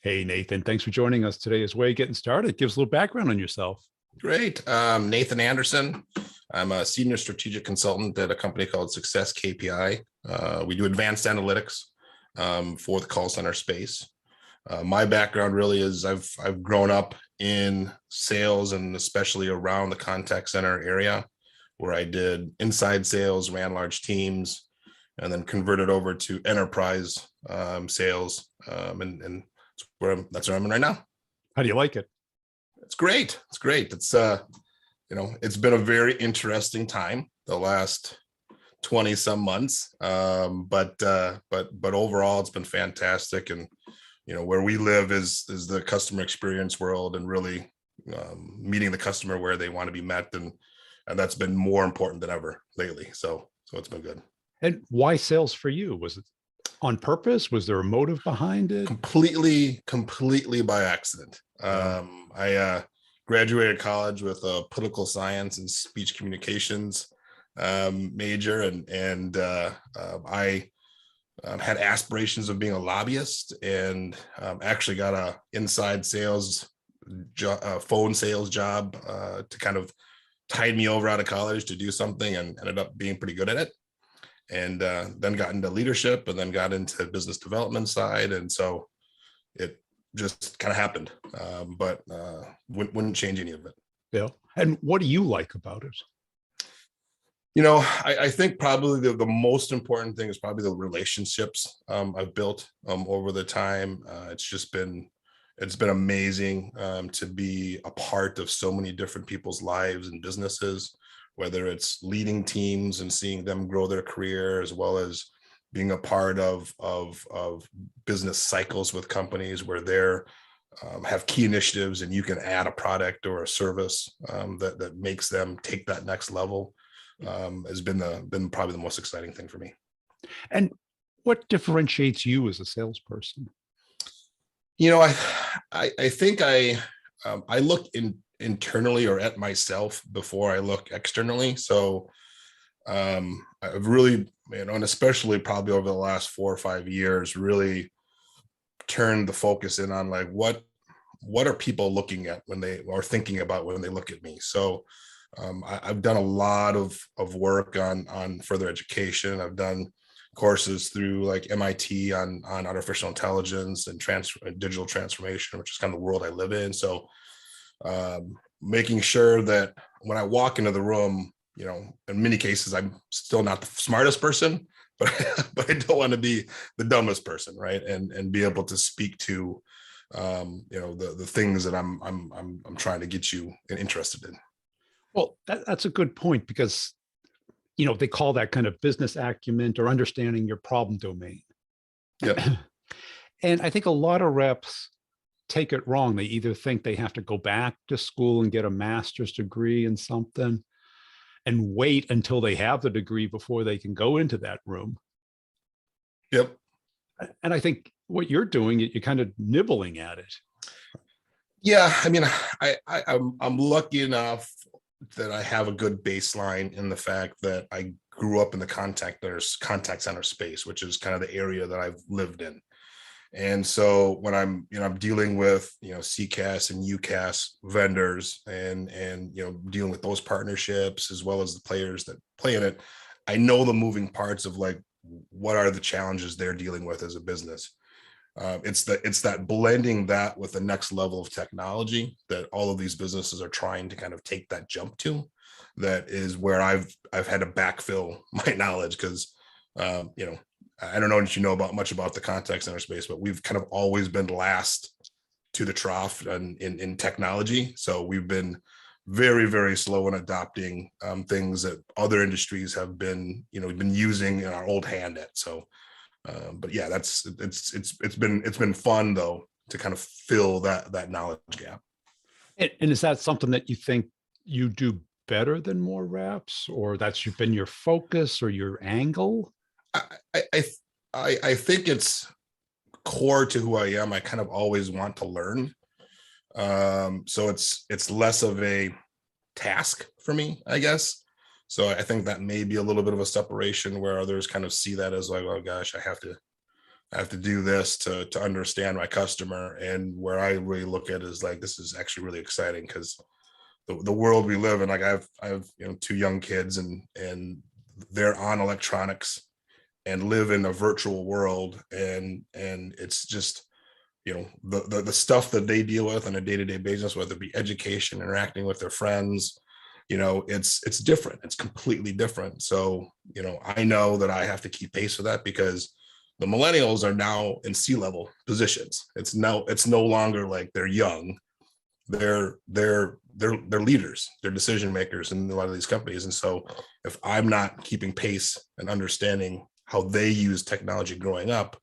Hey, Nathan, thanks for joining us today as we're getting started. Give us a little background on yourself. Great. Nathan Anderson. I'm a senior strategic consultant at a company called Success KPI. We do advanced analytics for the call center space. My background really is I've grown up in sales and especially around the contact center area where I did inside sales, ran large teams, and then converted over to enterprise sales. And that's where I'm in right now. How do you like it? It's great. It's great. It's been a very interesting time the last 20 some months. But overall it's been fantastic. And, where we live is the customer experience world and really meeting the customer where they want to be met. And that's been more important than ever lately. So it's been good. And why sales for you? Was it on purpose? Was there a motive behind it? Completely by accident. I graduated college with a political science and speech communications major, and I had aspirations of being a lobbyist, and actually got a inside sales phone sales job to kind of tide me over out of college to do something, and ended up being pretty good at it. And then got into leadership, and then got into business development side, and so it just kind of happened, but wouldn't change any of it. Yeah. And what do you like about it? I think probably the most important thing is probably the relationships I've built over the time. It's been amazing to be a part of so many different people's lives and businesses, whether it's leading teams and seeing them grow their career, as well as being a part of business cycles with companies where they're have key initiatives and you can add a product or a service that makes them take that next level. Has been probably the most exciting thing for me. And what differentiates you as a salesperson? I think I look internally or at myself before I look externally. So I've really, and especially probably over the last 4 or 5 years, really turned the focus in on like what are people looking at when they are thinking about when they look at me. So I've done a lot of work on further education. I've done courses through like MIT on artificial intelligence and digital transformation, which is kind of the world I live in. So making sure that when I walk into the room, in many cases, I'm still not the smartest person, but I don't want to be the dumbest person, right? And be able to speak to, the things that I'm trying to get you interested in. Well, that's a good point because, they call that kind of business acumen or understanding your problem domain. Yep. And I think a lot of reps take it wrong. They either think they have to go back to school and get a master's degree in something and wait until they have the degree before they can go into that room. Yep. And I think what you're doing, you're kind of nibbling at it. Yeah. I mean, I'm lucky enough that I have a good baseline in the fact that I grew up in the contact center space, which is kind of the area that I've lived in. And so when I'm dealing with, CCaaS and UCaaS vendors and dealing with those partnerships, as well as the players that play in it, I know the moving parts of like, what are the challenges they're dealing with as a business. It's that blending that with the next level of technology that all of these businesses are trying to kind of take that jump to. That is where I've had to backfill my knowledge because, I don't know if you know much about the contact center space, but we've kind of always been last to the trough in technology. So we've been very, very slow in adopting things that other industries have been, been using in our old hand at. So. But yeah, it's been fun though to kind of fill that knowledge gap. And is that something that you think you do better than more reps, or that's been your focus or your angle? I think it's core to who I am. I kind of always want to learn. So it's less of a task for me, I guess. So I think that may be a little bit of a separation where others kind of see that as like, oh gosh, I have to I have to do this to understand my customer. And where I really look at it is like, this is actually really exciting because the world we live in, like I've two young kids and they're on electronics and live in a virtual world. And it's just, the stuff that they deal with on a day-to-day basis, whether it be education, interacting with their friends, it's different. It's completely different. So, I know that I have to keep pace with that because the millennials are now in C-level positions. It's no longer like they're young. They're leaders, they're decision makers in a lot of these companies. And so if I'm not keeping pace and understanding how they use technology growing up,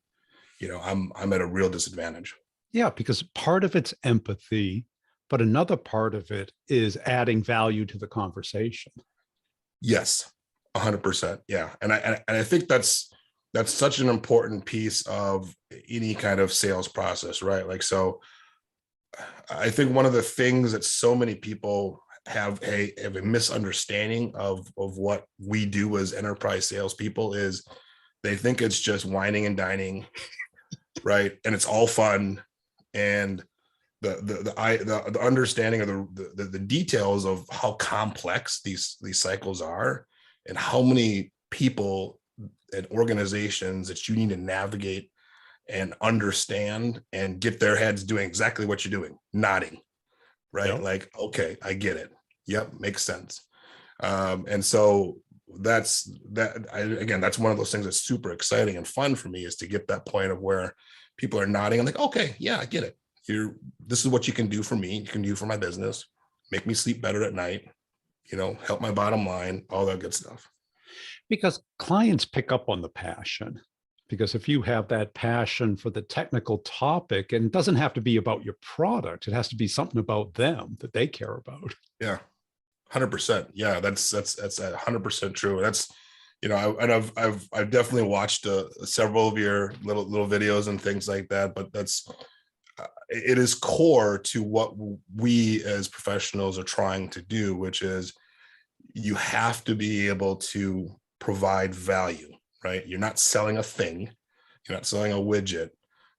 I'm at a real disadvantage. Yeah, because part of it's empathy, but another part of it is adding value to the conversation. Yes, 100%. Yeah. And I think that's such an important piece of any kind of sales process, right? Like, so I think one of the things that so many people have a misunderstanding of what we do as enterprise salespeople is they think it's just whining and dining, right? And it's all fun. And the understanding of the details of how complex these cycles are and how many people and organizations that you need to navigate and understand and get their heads doing exactly what you're doing, nodding, right? Yep. Like, okay, I get it. Yep, makes sense. And so that's one of those things that's super exciting and fun for me, is to get that point of where people are nodding. I'm like, okay, yeah, I get it. This is what you can do for me. You can do for my business, make me sleep better at night, help my bottom line, all that good stuff. Because clients pick up on the passion. Because if you have that passion for the technical topic, and it doesn't have to be about your product, it has to be something about them that they care about. Yeah, 100%. Yeah, that's 100% true. That's, I've definitely watched several of your little videos and things like that, but it is core to what we as professionals are trying to do, which is you have to be able to provide value, right? You're not selling a thing. You're not selling a widget.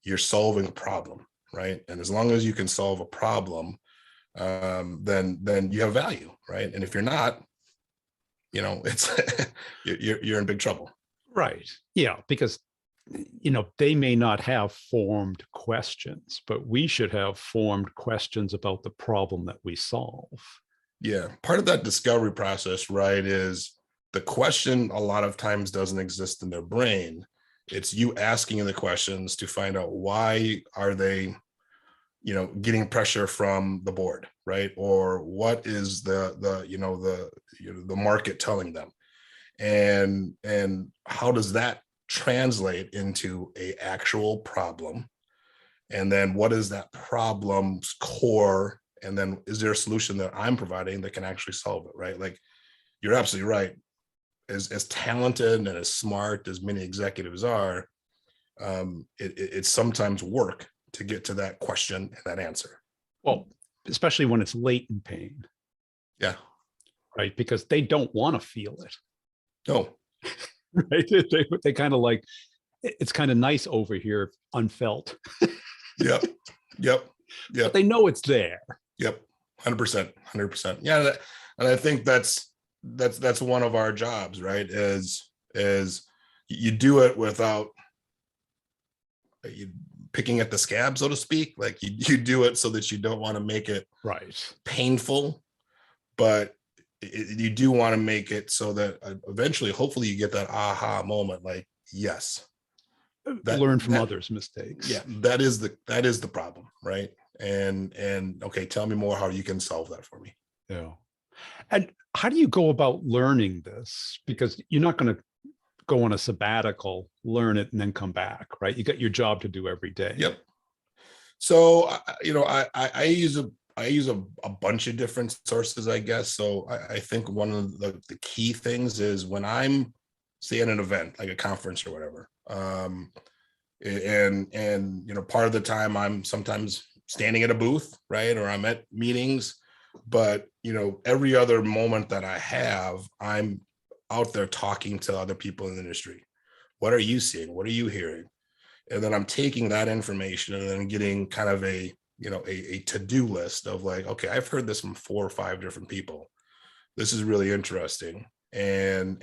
You're solving a problem, right? And as long as you can solve a problem, then you have value, right? And if you're not, it's you're in big trouble. Right. Yeah, because they may not have formed questions, but we should have formed questions about the problem that we solve. Yeah, part of that discovery process, right, is the question a lot of times doesn't exist in their brain. It's you asking the questions to find out why are they, getting pressure from the board, right? Or what is the market telling them, and how does that translate into a actual problem? And then what is that problem's core? And then is there a solution that I'm providing that can actually solve it, right? Like, you're absolutely right. As talented and as smart as many executives are, it's sometimes work to get to that question and that answer. Well, especially when it's latent pain. Yeah. Right. Because they don't want to feel it. No. Right. They kind of like, it's kind of nice over here, unfelt. Yep. Yep. Yep. But they know it's there. Yep. 100%. 100%. Yeah. And I think that's one of our jobs, right? Is you do it without you picking at the scab, so to speak. Like you do it so that you don't want to make it right painful, but you do want to make it so that eventually, hopefully, you get that aha moment. Like, yes, learn from others' mistakes. Yeah, that is the problem, right? And okay, tell me more how you can solve that for me. Yeah. And how do you go about learning this? Because you're not going to go on a sabbatical, learn it, and then come back, right? You got your job to do every day. Yep. So, I use a bunch of different sources, I guess. So I think one of the key things is when I'm, say, at an event, like a conference or whatever, and part of the time I'm sometimes standing at a booth, right? Or I'm at meetings, but every other moment that I have, I'm out there talking to other people in the industry. What are you seeing? What are you hearing? And then I'm taking that information and then getting kind of a, a to-do list of like, okay, I've heard this from 4 or 5 different people. This is really interesting. And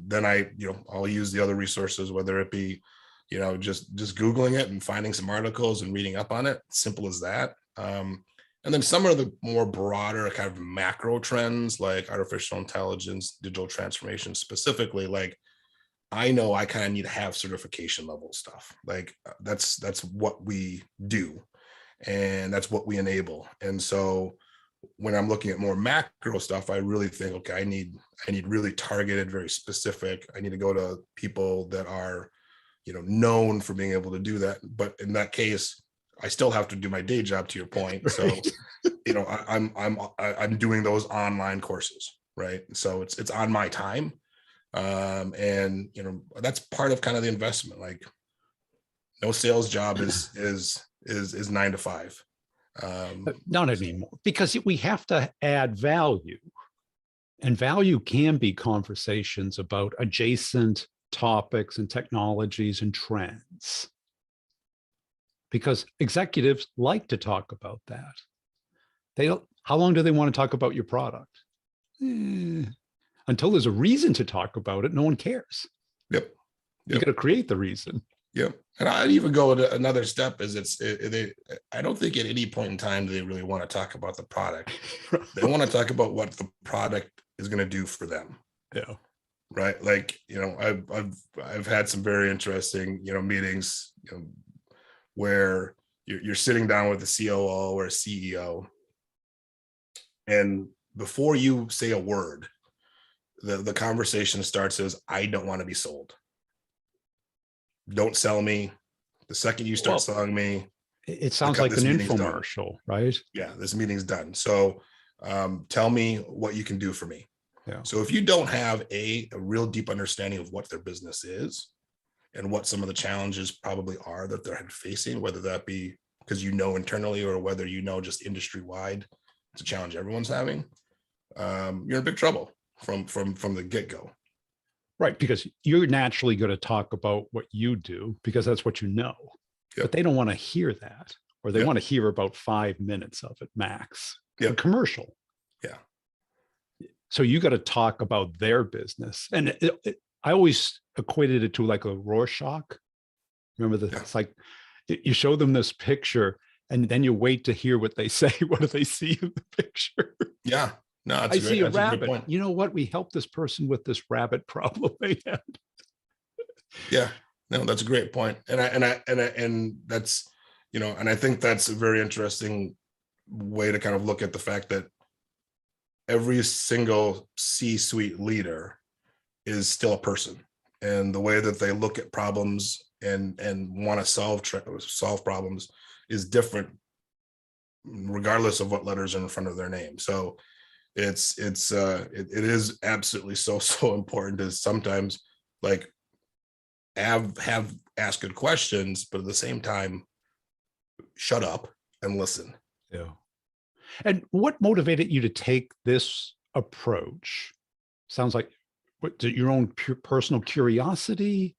then I'll use the other resources, whether it be, just Googling it and finding some articles and reading up on it. Simple as that. And then some of the more broader kind of macro trends like artificial intelligence, digital transformation specifically, like I know I kind of need to have certification level stuff. Like that's what we do and that's what we enable. And so when I'm looking at more macro stuff, I really think, okay, I need really targeted, very specific. I need to go to people that are, known for being able to do that. But in that case, I still have to do my day job, to your point. So, I'm doing those online courses, right? So it's on my time. And that's part of kind of the investment. Like no sales job is 9 to 5. Not anymore, because we have to add value. And value can be conversations about adjacent topics and technologies and trends. Because executives like to talk about that. They don't, how long do they want to talk about your product? Until there's a reason to talk about it, no one cares. Yep. You got to create the reason. Yep. And I'd even go to another step is I don't think at any point in time do they really want to talk about the product. They want to talk about what the product is going to do for them. Yeah. Right. Like, I've had some very interesting, meetings, where you're sitting down with a COO or a CEO. And before you say a word, the conversation starts as, I don't want to be sold. Don't sell me. The second you start selling me, it sounds like an infomercial, right? Yeah, this meeting's done. So tell me what you can do for me. Yeah. So if you don't have a real deep understanding of what their business is and what some of the challenges probably are that they're facing, whether that be because internally or whether just industry wide, it's a challenge everyone's having, you're in big trouble from the get-go. Right, because you're naturally going to talk about what you do because that's what you know. Yep. But they don't want to hear that, or they Yep. want to hear about 5 minutes of it max. Yep. A commercial. Yeah. So you got to talk about their business. And I always equated it to like a Rorschach. Remember that? Yeah. It's like you show them this picture and then you wait to hear what they say. What do they see in the picture? Yeah. No, I see a rabbit. You know what? We helped this person with this rabbit problem they had. Yeah, no, that's a great point. And that's, and I think that's a very interesting way to kind of look at the fact that every single C-suite leader is still a person, and the way that they look at problems and want to solve problems is different regardless of what letters are in front of their name. So it is absolutely so important to sometimes like have ask good questions, but at the same time shut up and listen. Yeah. And what motivated you to take this approach? Sounds like your own personal curiosity.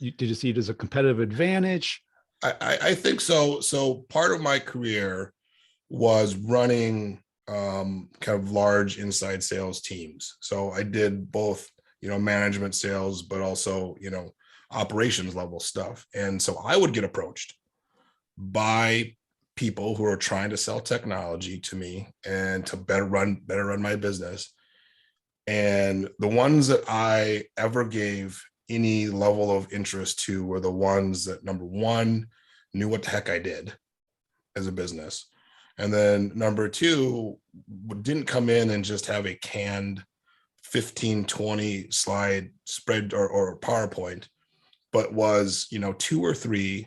Did you see it as a competitive advantage? I think so. So part of my career was running kind of large inside sales teams. So I did both, management sales, but also, operations level stuff. And so I would get approached by people who are trying to sell technology to me and to better run my business. And the ones that I ever gave any level of interest to were the ones that, number one, knew what the heck I did as a business. And then number two, didn't come in and just have a canned 15, 20 slide spread or PowerPoint, but was, 2 or 3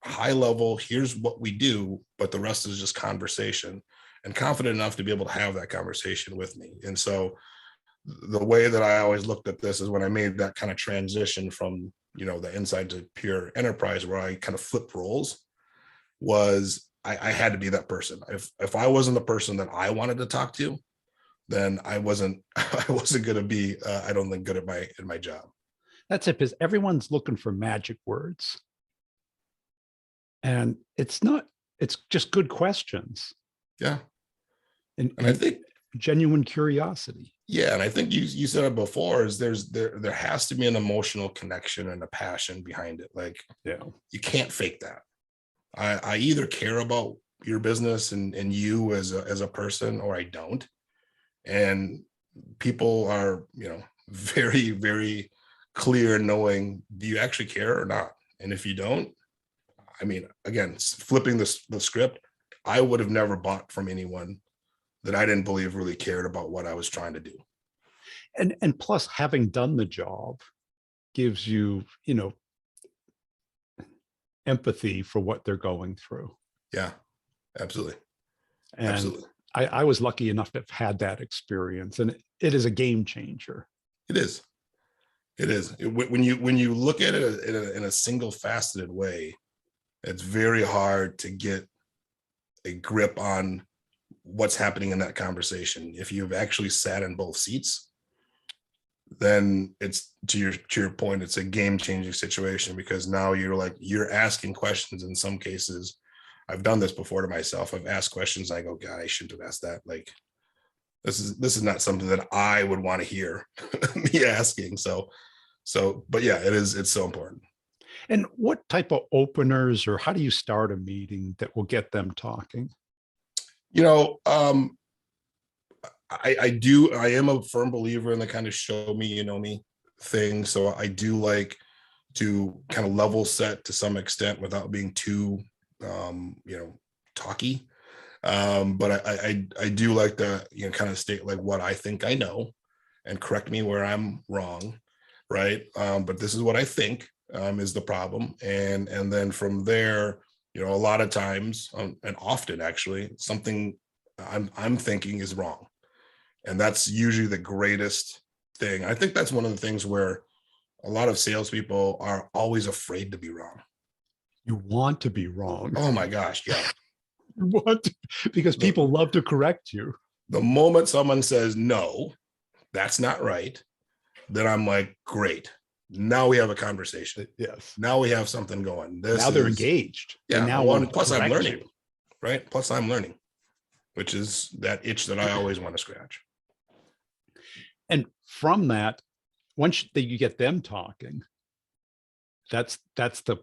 high level, here's what we do, but the rest is just conversation, and confident enough to be able to have that conversation with me. And so the way that I always looked at this is when I made that kind of transition from, the inside to pure enterprise, where I kind of flipped roles, was I had to be that person. If I wasn't the person that I wanted to talk to, then I wasn't going to be, I don't think, good at my job. That's it, because everyone's looking for magic words. And it's just good questions Yeah. And I and think, genuine curiosity. yeah, and I think you said it before, is there has to be an emotional connection and a passion behind it. Like, Yeah. you can't fake that. I either care about your business and you as a person, or I don't. And people are, very, very clear knowing, do you actually care or not? And if you don't, I mean, again, flipping the script, I would have never bought from anyone that I didn't believe really cared about what I was trying to do. And plus having done the job gives you, empathy for what they're going through. Yeah, absolutely. And Absolutely. I was lucky enough to have had that experience, and it is a game changer. It is. It is. When you look at it in a single faceted way, it's very hard to get a grip on what's happening in that conversation. If you've actually sat in both seats, then it's to your point, it's a game changing situation, because now you're asking questions. In some cases, I've done this before to myself. I've asked questions. I go, God, I shouldn't have asked that. Like, this is not something that I would want to hear me asking. But yeah, it's so important. And what type of openers, or how do you start a meeting that will get them talking? You know, I am a firm believer in the kind of show me, you know me thing. So I do like to kind of level set to some extent without being too, talky. But I do like to, kind of state like what I think I know, and correct me where I'm wrong, right? But this is what I think is the problem, and then from there, a lot of times, and often actually, something I'm thinking is wrong, and that's usually the greatest thing. I think that's one of the things where a lot of salespeople are always afraid to be wrong. You want to be wrong. Oh my gosh, yeah. You want to, because The, people love to correct you. the moment someone says no, that's not right, then I'm like, great. Now we have a conversation. Yes. Now we have something going. Now they're engaged. They Yeah. now Well, want to plus I'm correct learning, you. right? Plus I'm learning, which is that itch that I always want to scratch. And from that, once you get them talking, that's the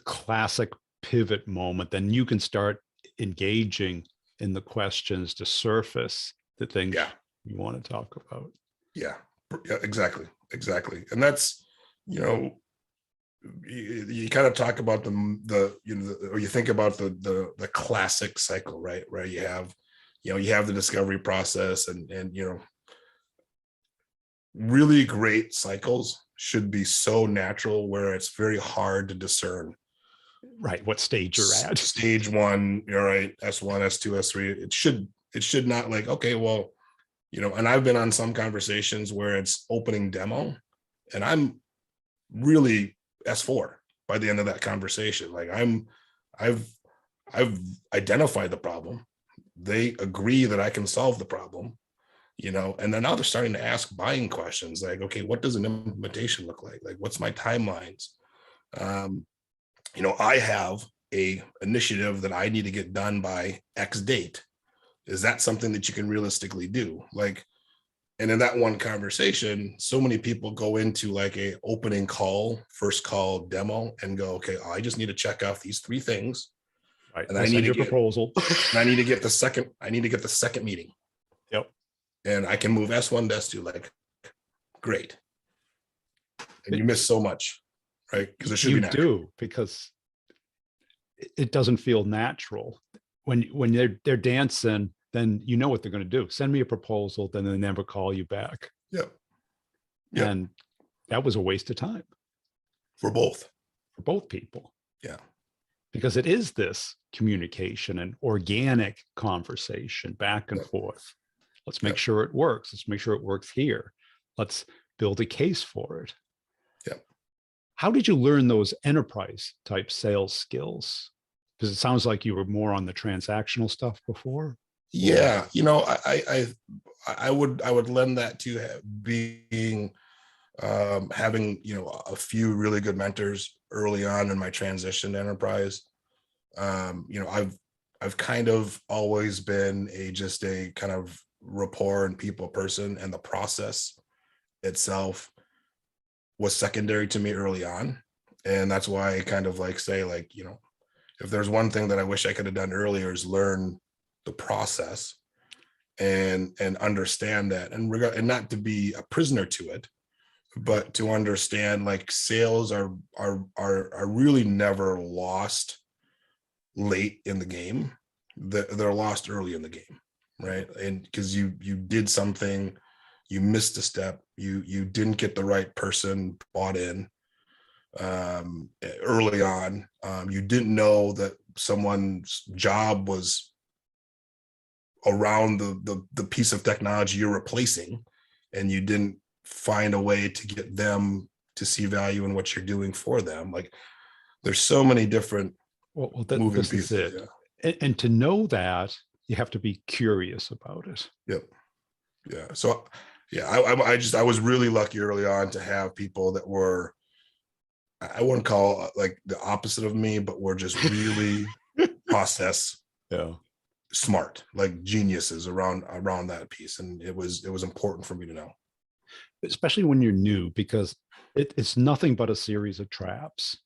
classic pivot moment. Then you can start engaging in the questions to surface the things Yeah. you want to talk about. Yeah. Yeah, exactly. And that's, you kind of talk about or you think about the classic cycle, right? Where you have the discovery process, and really great cycles should be so natural, where it's very hard to discern Right. What stage you're at. stage one, you're right, S1, S2, S3. It should not, like, okay, well, and I've been on some conversations where it's opening demo, and I'm really S4 by the end of that conversation. Like, I've identified the problem. They agree that I can solve the problem, and then now they're starting to ask buying questions like, okay, what does an implementation look like? Like, what's my timelines? I have a initiative that I need to get done by X date. Is that something that you can realistically do? Like, and in that one conversation, so many people go into like a opening call, first call demo, and go, okay, I just need to check off these 3 things. Right. And We'll send you a proposal. and I need to get the second meeting. Yep. And I can move S1 to S2, like, great. And you miss so much, right? Because it should be natural. do, because it doesn't feel natural. When they're dancing, then you know what they're going to do. Send me a proposal, then they never call you back. Yep. And that was a waste of time For both people. Yeah. Because it is this communication and organic conversation back and forth. Let's make sure it works. Let's make sure it works here. Let's build a case for it. Yep. How did you learn those enterprise type sales skills? Because it sounds like you were more on the transactional stuff before. Yeah. I would lend that to being, having, a few really good mentors early on in my transition to enterprise. I've kind of always been just a kind of rapport and people person, and the process itself was secondary to me early on. And that's why I kind of like say, like, if there's one thing that I wish I could have done earlier is learn the process and understand that, and not to be a prisoner to it, but to understand like sales are really never lost late in the game. They're lost early in the game, right? And because you did something, you missed a step, you didn't get the right person bought in early on. You didn't know that someone's job was around the piece of technology you're replacing, and you didn't find a way to get them to see value in what you're doing for them. Like, there's so many different moving this pieces. is it. And to know that, you have to be curious about it. Yep. Yeah. So yeah, I was really lucky early on to have people that were, I wouldn't call like the opposite of me, but were just really process smart, like geniuses around that piece. And it was important for me to know. Especially when you're new, because it's nothing but a series of traps.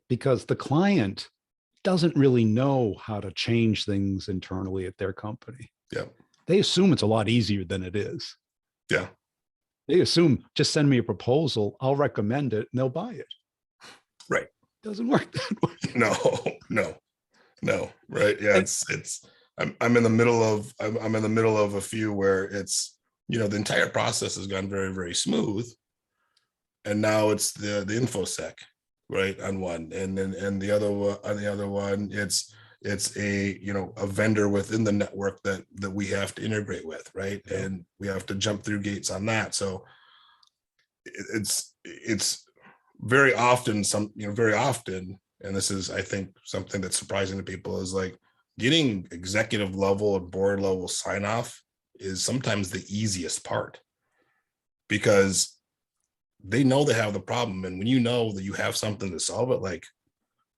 Because the client doesn't really know how to change things internally at their company. Yeah. They assume it's a lot easier than it is. Yeah. They assume just send me a proposal, I'll recommend it, and they'll buy it. Right. Doesn't work that way. No. Right. Yeah. I'm in the middle of a few where it's, the entire process has gone very, very smooth. And now it's the infosec, right, on one, and the other one, on the other one, it's a vendor within the network that we have to integrate with, right? Yeah. And we have to jump through gates on that. So it's very often very often, and this is, I think, something that's surprising to people, is like getting executive level and board level sign off is sometimes the easiest part, because they know they have the problem. And when you know that you have something to solve it, like,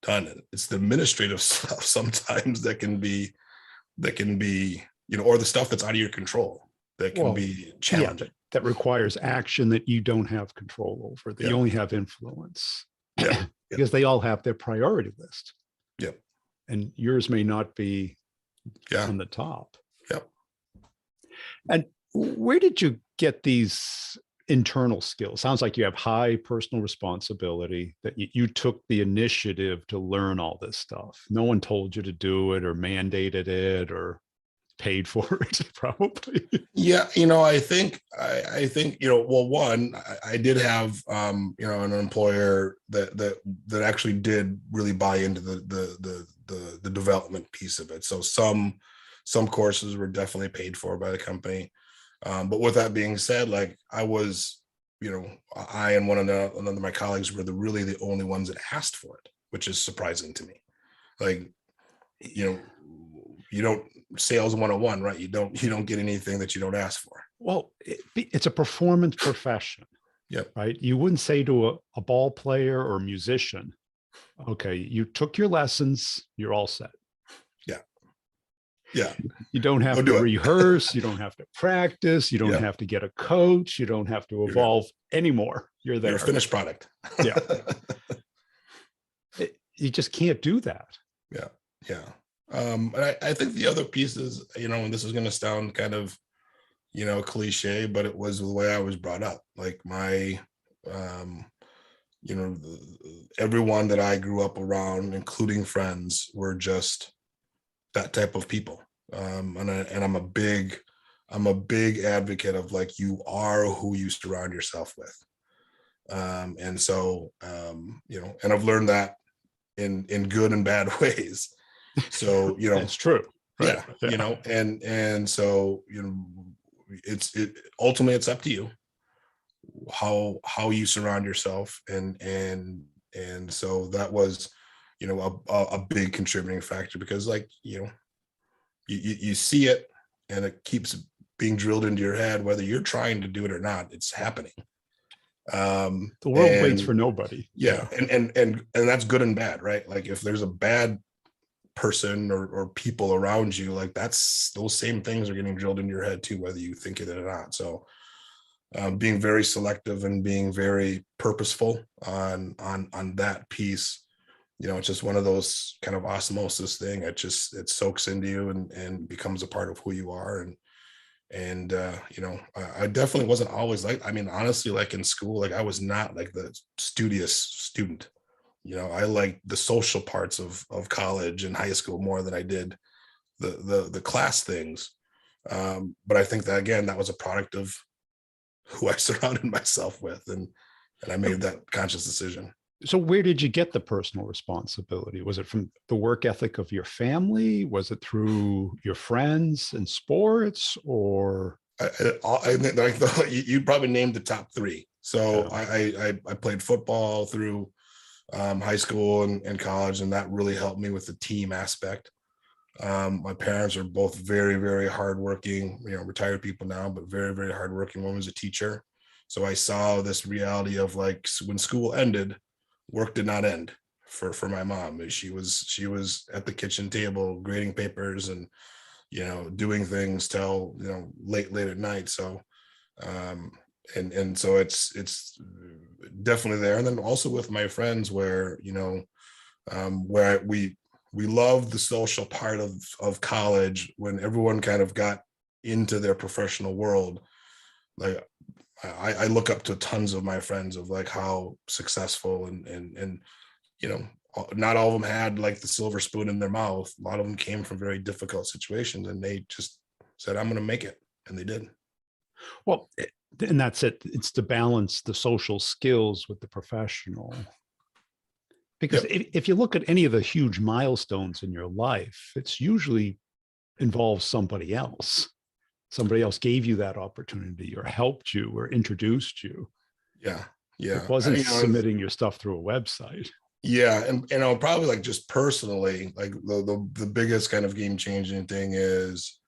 done. It's the administrative stuff sometimes that can be, or the stuff that's out of your control that can be challenging. Yeah, that requires action that you don't have control over, that you only have influence. Because they all have their priority list. Yep. And yours may not be on the top. Yep. And where did you get these internal skills? Sounds like you have high personal responsibility, that you took the initiative to learn all this stuff. No one told you to do it or mandated it or paid for it, probably. Yeah. I think, well, one, I did have, an employer that actually did really buy into the development piece of it. So some courses were definitely paid for by the company. But with that being said, like, I was, I and one of my colleagues were really the only ones that asked for it, which is surprising to me. Like, you don't, sales 101, right? You don't get anything that you don't ask for. Well, it's a performance profession. Yep. Right. You wouldn't say to a ball player or musician, okay, you took your lessons, you're all set. Yeah. You don't have to rehearse. You don't have to practice. You don't have to get a coach. You don't have to evolve anymore. You're there. You're a finished product. Yeah. You just can't do that. Yeah. Yeah. And I think the other piece is, and this is going to sound kind of, cliche, but it was the way I was brought up. Like my, everyone that I grew up around, including friends, were just that type of people. And I'm a big advocate of, like, you are who you surround yourself with. And so, and I've learned that in good and bad ways. So, it's true. Right? Yeah. And so, it's ultimately it's up to you how you surround yourself. And so that was, a big contributing factor, because, like, you see it and it keeps being drilled into your head, whether you're trying to do it or not, it's happening. The world waits for nobody. Yeah. And that's good and bad, right? Like, if there's a bad person or people around you, like that's those same things are getting drilled into your head too, whether you think it or not. So being very selective and being very purposeful on that piece, it's just one of those kind of osmosis thing. It soaks into you and becomes a part of who you are. I definitely wasn't always like, I mean, honestly, like in school, like I was not like the studious student. I liked the social parts of college and high school more than I did the class things. But I think that again, that was a product of who I surrounded myself with, and I made that conscious decision. So where did you get the personal responsibility? Was it from the work ethic of your family? Was it through your friends and sports, or? I think like you probably named the top three. So Yeah. I played football through high school and college, and that really helped me with the team aspect. My parents are both very, very hardworking, retired people now, but very, very hardworking. One was a teacher. So I saw this reality of like when school ended, work did not end for my mom. She was at the kitchen table grading papers and doing things till late at night. So and so it's definitely there. And then also with my friends where where we love the social part of college when everyone kind of got into their professional world. Like I look up to tons of my friends of like how successful and not all of them had like the silver spoon in their mouth. A lot of them came from very difficult situations and they just said, I'm going to make it. And they did. Well, and that's it. It's to balance the social skills with the professional. Because Yep. if you look at any of the huge milestones in your life, it's usually involves somebody else. Somebody else gave you that opportunity or helped you or introduced you. Yeah. Yeah. It wasn't submitting your stuff through a website. Yeah. And I'll probably like just personally, like the biggest kind of game changing thing is,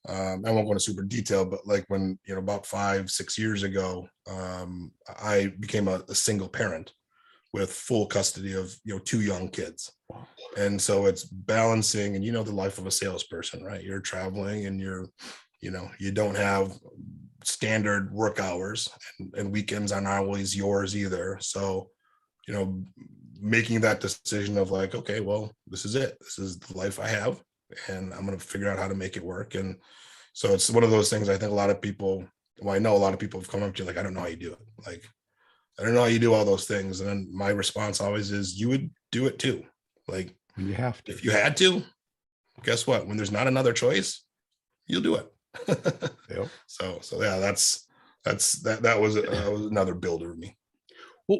I won't go into super detail, but like when, about 5-6 years ago, I became a single parent with full custody of, two young kids. Wow. And so it's balancing and, the life of a salesperson, right? You're traveling and you don't have standard work hours and weekends aren't always yours either. So, making that decision of like, okay, well, this is it. This is the life I have, and I'm going to figure out how to make it work. And so it's one of those things I think a lot of people, well, I know a lot of people have come up to like, I don't know how you do it. Like, I don't know how you do all those things. And then my response always is, you would do it too. Like, When you have to. if you had to, guess what? When there's not another choice, you'll do it. Yep. So yeah, that was another builder of me. Well,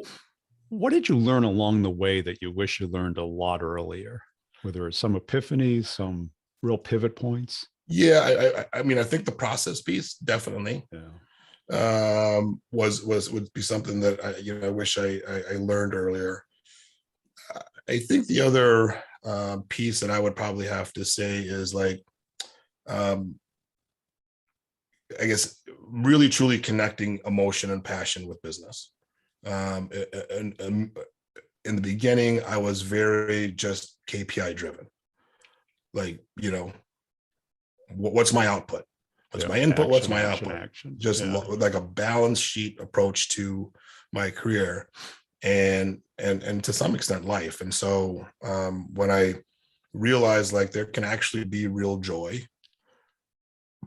what did you learn along the way that you wish you learned a lot earlier? Whether it's some epiphanies, some real pivot points? Yeah, I mean, I think the process piece definitely Yeah. would be something that I wish I learned earlier. I think the other piece that I would probably have to say is like, I guess, really truly connecting emotion and passion with business. And in the beginning, I was very just KPI driven. Like, what's my output? What's my input? What's my output? Just like a balance sheet approach to my career and to some extent life. And so when I realized like there can actually be real joy,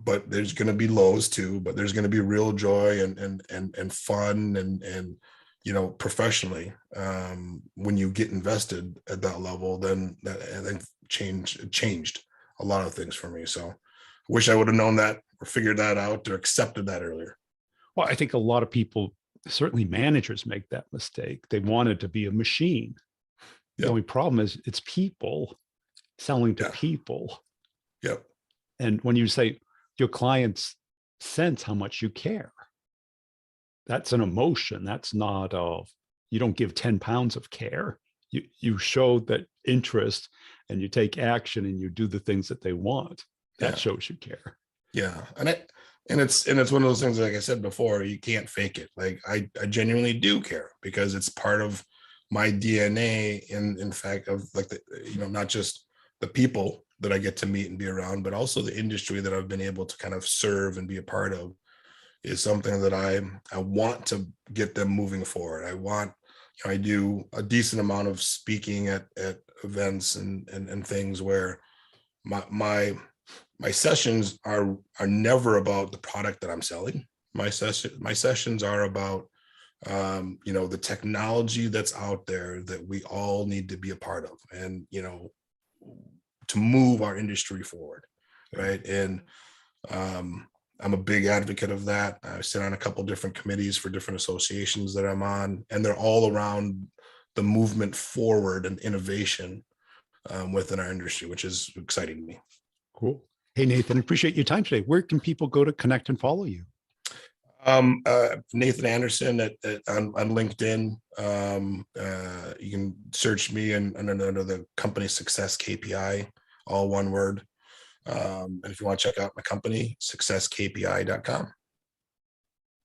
but there's going to be lows too, but there's going to be real joy and fun and professionally, when you get invested at that level, then that I think changed a lot of things for me. So wish I would have known that or figured that out or accepted that earlier. Well, I think a lot of people, certainly managers, make that mistake. They wanted to be a machine. The only problem is it's people selling to people. Yep. And when you say your clients sense how much you care, that's an emotion. That's not you don't give 10 pounds of care. You show that interest and you take action and you do the things that they want. That shows you care. Yeah. And it's one of those things, like I said before, you can't fake it. Like I genuinely do care because it's part of my DNA in fact of like not just the people that I get to meet and be around, but also the industry that I've been able to kind of serve and be a part of is something that I want to get them moving forward. I do a decent amount of speaking at events and things where my sessions are never about the product that I'm selling. My sessions are about the technology that's out there that we all need to be a part of, and to move our industry forward, right? And I'm a big advocate of that. I sit on a couple different committees for different associations that I'm on, and they're all around the movement forward and innovation within our industry, which is exciting to me. Cool. Hey, Nathan, appreciate your time today. Where can people go to connect and follow you? Nathan Anderson on LinkedIn. You can search me and under the company Success KPI, all one word. And if you want to check out my company, successkpi.com.